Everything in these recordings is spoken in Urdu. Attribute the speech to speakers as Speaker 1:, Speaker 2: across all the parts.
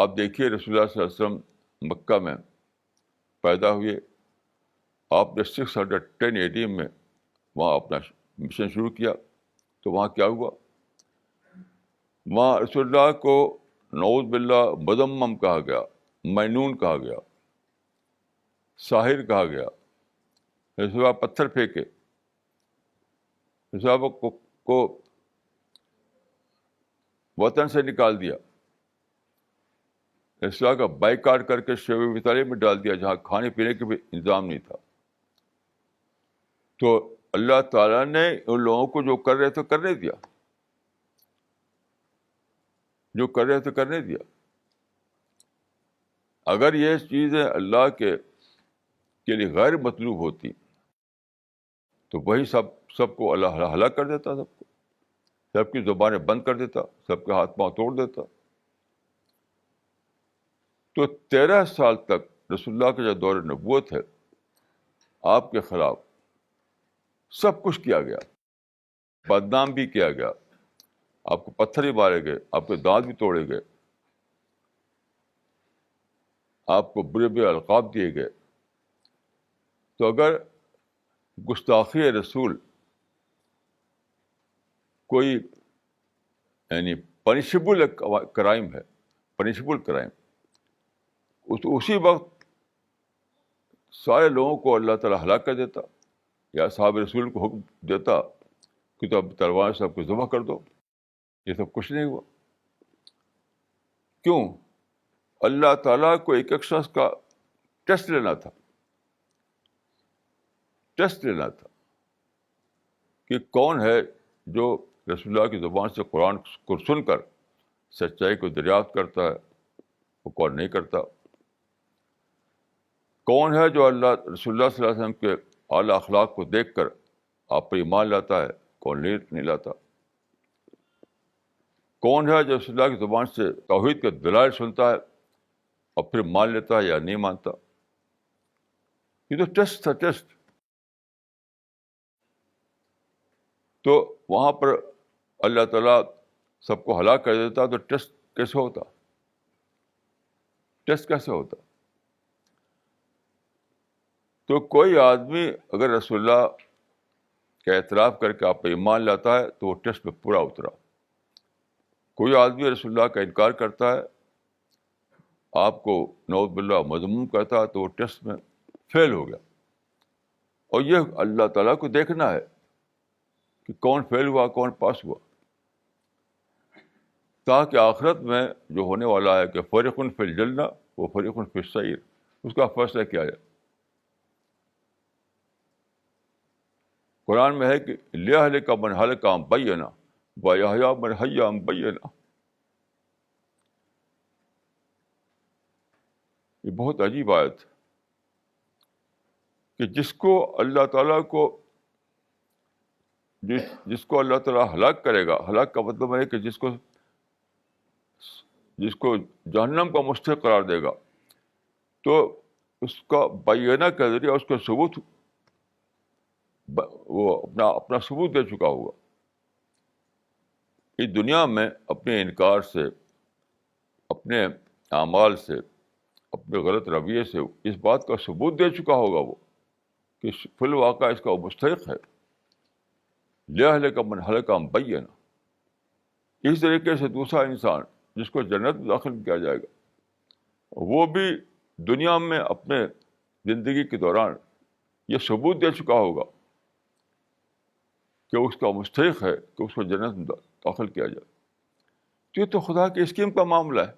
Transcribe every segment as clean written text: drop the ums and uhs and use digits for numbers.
Speaker 1: آپ دیکھیے رسول اللہ صلی اللہ علیہ وسلم مکہ میں پیدا ہوئے، آپ نے 610 AD میں وہاں اپنا مشن شروع کیا، تو وہاں کیا ہوا؟ وہاں رسول اللہ کو نعوذ باللہ مذمم کہا گیا، مینون کہا گیا، ساحر کہا گیا، رسول اللہ پتھر پھینکے، رسول اللہ کو وطن سے نکال دیا، رسول اللہ کا بائیکاٹ کر کے شیب ابی طالب میں ڈال دیا جہاں کھانے پینے کے بھی انتظام نہیں تھا۔ تو اللہ تعالیٰ نے ان لوگوں کو جو کر رہے تھے کرنے دیا، جو کر رہے تھے کرنے دیا۔ اگر یہ چیزیں اللہ کے لیے غیر مطلوب ہوتی تو وہی سب کو اللہ ہلاک کر دیتا، سب کو، سب کی زبانیں بند کر دیتا، سب کے ہاتھ پاؤں توڑ دیتا۔ تو 13 سال تک رسول اللہ کا جو دور نبوت ہے، آپ کے خلاف سب کچھ کیا گیا، بدنام بھی کیا گیا، آپ کو پتھر بھی مارے گئے، آپ کے دانت بھی توڑے گئے، آپ کو برے برے القاب دیے گئے۔ تو اگر گستاخی رسول کوئی یعنی پنشبل کرائم ہے، پنشبل کرائم، اسی وقت سارے لوگوں کو اللہ تعالیٰ ہلاک کر دیتا، یا صحابہ رسول کو حکم دیتا کہ تو اب تلوار سے سب کو ذبح کر دو۔ یہ سب کچھ نہیں ہوا۔ کیوں؟ اللہ تعالیٰ کو ایک ایک شخص کا ٹیسٹ لینا تھا، ٹیسٹ لینا تھا کہ کون ہے جو رسول اللہ کی زبان سے قرآن کو سن کر سچائی کو دریافت کرتا ہے، وہ کون نہیں کرتا، کون ہے جو رسول اللہ صلی اللہ علیہ وسلم کے اعلیٰ اخلاق کو دیکھ کر آپ پر ایمان لاتا ہے، کون نہیں لاتا، کون ہے جو رسول اللہ کی زبان سے توحید کے دلائل سنتا ہے اور پھر مان لیتا ہے یا نہیں مانتا۔ یہ تو ٹیسٹ تھا، ٹیسٹ۔ تو وہاں پر اللہ تعالیٰ سب کو ہلاک کر دیتا تو ٹیسٹ کیسے ہوتا؟ ٹیسٹ کیسے ہوتا؟ تو کوئی آدمی اگر رسول اللہ کا اعتراف کر کے آپ پہ ایمان لاتا ہے تو وہ ٹیسٹ میں پورا اترا۔ کوئی آدمی رسول اللہ کا انکار کرتا ہے، آپ کو نعوذ باللہ مذموم کرتا ہے، تو وہ ٹیسٹ میں فیل ہو گیا۔ اور یہ اللہ تعالیٰ کو دیکھنا ہے کہ کون فیل ہوا، کون پاس ہوا، تاکہ آخرت میں جو ہونے والا ہے کہ فریق فی الجنہ و فریق فی السعیر، اس کا فیصلہ کیا جائے۔ قرآن میں ہے کہ لیہلک من ہلک عن بینہ ویحییٰ من حی عن بینہ۔ یہ بہت عجیب آیت ہے کہ جس کو اللہ تعالیٰ کو اللہ تعالیٰ ہلاک کرے گا، ہلاک کا مطلب ہے کہ جس کو جہنم کا مستحق قرار دے گا، تو اس کا بینہ کے ذریعہ اس کا ثبوت، وہ اپنا ثبوت دے چکا ہوگا۔ اس دنیا میں اپنے انکار سے، اپنے اعمال سے، اپنے غلط رویے سے اس بات کا ثبوت دے چکا ہوگا وہ کہ فی الواقع اس کا مستحق ہے۔ لیہلک من ہلک عن بینہ۔ اس طریقے سے دوسرا انسان جس کو جنت میں داخل کیا جائے گا، وہ بھی دنیا میں اپنے زندگی کے دوران یہ ثبوت دے چکا ہوگا کہ اس کا مستحق ہے کہ اس کو جنت میں داخل کیا جائے۔ تو یہ تو خدا کی اسکیم کا معاملہ ہے۔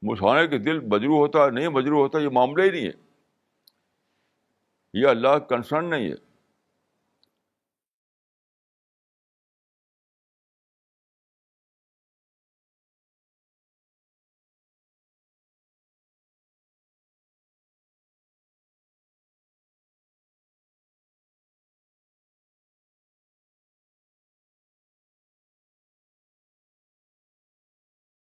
Speaker 1: مسلمانوں کے دل مجروح ہوتا ہے، نہیں مجروح ہوتا، یہ معاملہ ہی نہیں ہے، یہ اللہ کا کنسرن نہیں ہے۔